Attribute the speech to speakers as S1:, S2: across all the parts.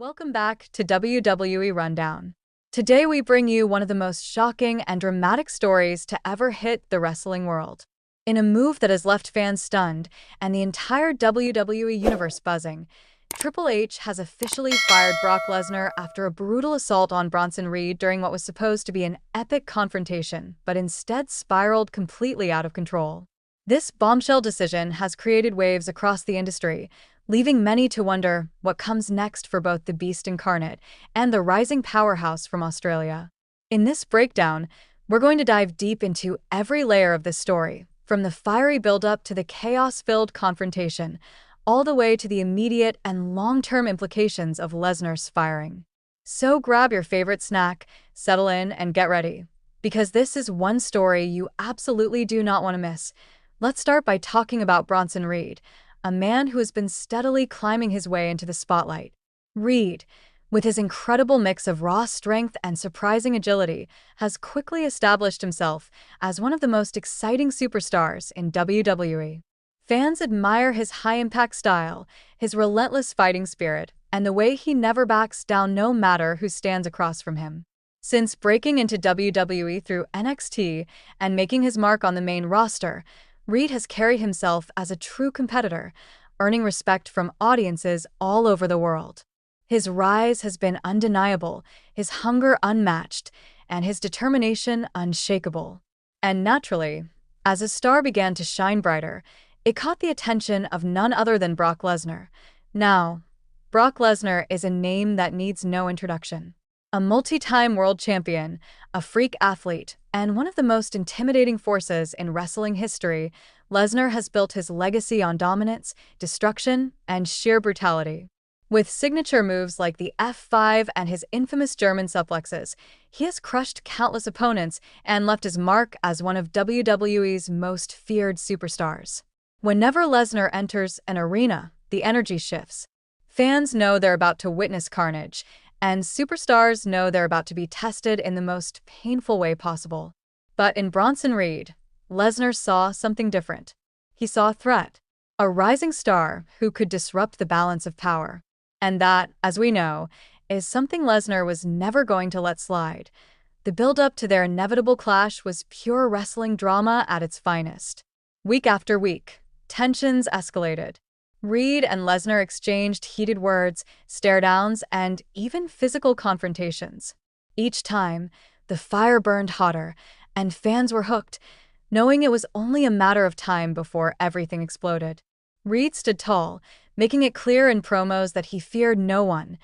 S1: Welcome back to WWE Rundown. Today we bring you one of the most shocking and dramatic stories to ever hit the wrestling world. In a move that has left fans stunned and the entire WWE universe buzzing, Triple H has officially fired Brock Lesnar after a brutal assault on Bronson Reed during what was supposed to be an epic confrontation, but instead spiraled completely out of control. This bombshell decision has created waves across the industry, leaving many to wonder what comes next for both the Beast Incarnate and the rising powerhouse from Australia. In this breakdown, we're going to dive deep into every layer of this story, from the fiery buildup to the chaos-filled confrontation, all the way to the immediate and long-term implications of Lesnar's firing. So grab your favorite snack, settle in, and get ready, because this is one story you absolutely do not want to miss. Let's start by talking about Bronson Reed, a man who has been steadily climbing his way into the spotlight. Reed, with his incredible mix of raw strength and surprising agility, has quickly established himself as one of the most exciting superstars in WWE. Fans admire his high-impact style, his relentless fighting spirit, and the way he never backs down no matter who stands across from him. Since breaking into WWE through NXT and making his mark on the main roster, Reed has carried himself as a true competitor, earning respect from audiences all over the world. His rise has been undeniable, his hunger unmatched, and his determination unshakable. And naturally, as his star began to shine brighter, it caught the attention of none other than Brock Lesnar. Now, Brock Lesnar is a name that needs no introduction. A multi-time world champion, a freak athlete, and one of the most intimidating forces in wrestling history, Lesnar has built his legacy on dominance, destruction, and sheer brutality. With signature moves like the F5 and his infamous German suplexes, he has crushed countless opponents and left his mark as one of WWE's most feared superstars. Whenever Lesnar enters an arena, the energy shifts. Fans know they're about to witness carnage, and superstars know they're about to be tested in the most painful way possible. But in Bronson Reed, Lesnar saw something different. He saw a threat, a rising star who could disrupt the balance of power. And that, as we know, is something Lesnar was never going to let slide. The build-up to their inevitable clash was pure wrestling drama at its finest. Week after week, tensions escalated. Reed and Lesnar exchanged heated words, stare-downs, and even physical confrontations. Each time, the fire burned hotter, and fans were hooked, knowing it was only a matter of time before everything exploded. Reed stood tall, making it clear in promos that he feared no one,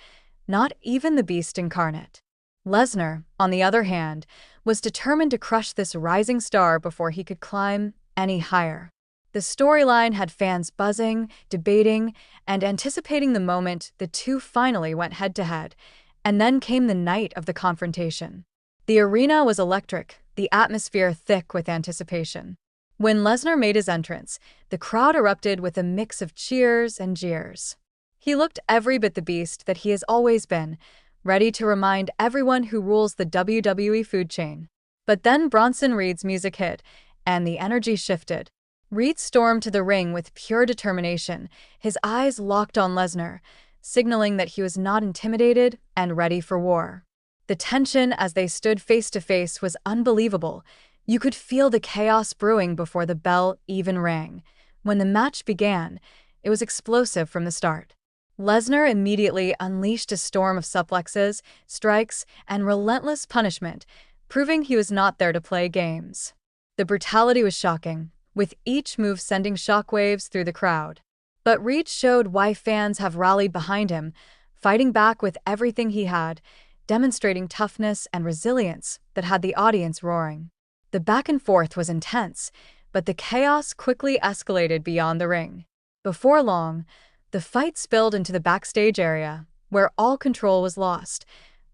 S1: not even the Beast Incarnate. Lesnar, on the other hand, was determined to crush this rising star before he could climb any higher. The storyline had fans buzzing, debating, and anticipating the moment the two finally went head-to-head, and then came the night of the confrontation. The arena was electric, the atmosphere thick with anticipation. When Lesnar made his entrance, the crowd erupted with a mix of cheers and jeers. He looked every bit the beast that he has always been, ready to remind everyone who rules the WWE food chain. But then Bronson Reed's music hit, and the energy shifted. Reed stormed to the ring with pure determination, his eyes locked on Lesnar, signaling that he was not intimidated and ready for war. The tension as they stood face-to-face was unbelievable. You could feel the chaos brewing before the bell even rang. When the match began, it was explosive from the start. Lesnar immediately unleashed a storm of suplexes, strikes, and relentless punishment, proving he was not there to play games. The brutality was shocking, with each move sending shockwaves through the crowd. But Reed showed why fans have rallied behind him, fighting back with everything he had, demonstrating toughness and resilience that had the audience roaring. The back and forth was intense, but the chaos quickly escalated beyond the ring. Before long, the fight spilled into the backstage area, where all control was lost.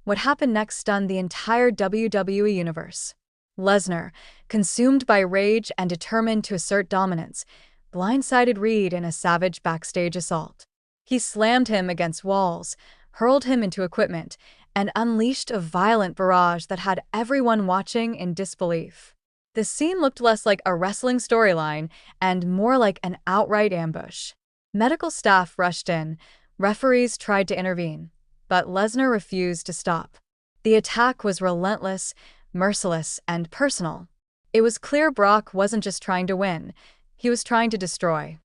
S1: What happened next stunned the entire WWE universe. Lesnar, consumed by rage and determined to assert dominance, blindsided Reed in a savage backstage assault. He slammed him against walls, hurled him into equipment, and unleashed a violent barrage that had everyone watching in disbelief. The scene looked less like a wrestling storyline and more like an outright ambush. Medical staff rushed in, referees tried to intervene, but Lesnar refused to stop. The attack was relentless, merciless, and personal. It was clear Brock wasn't just trying to win, he was trying to destroy.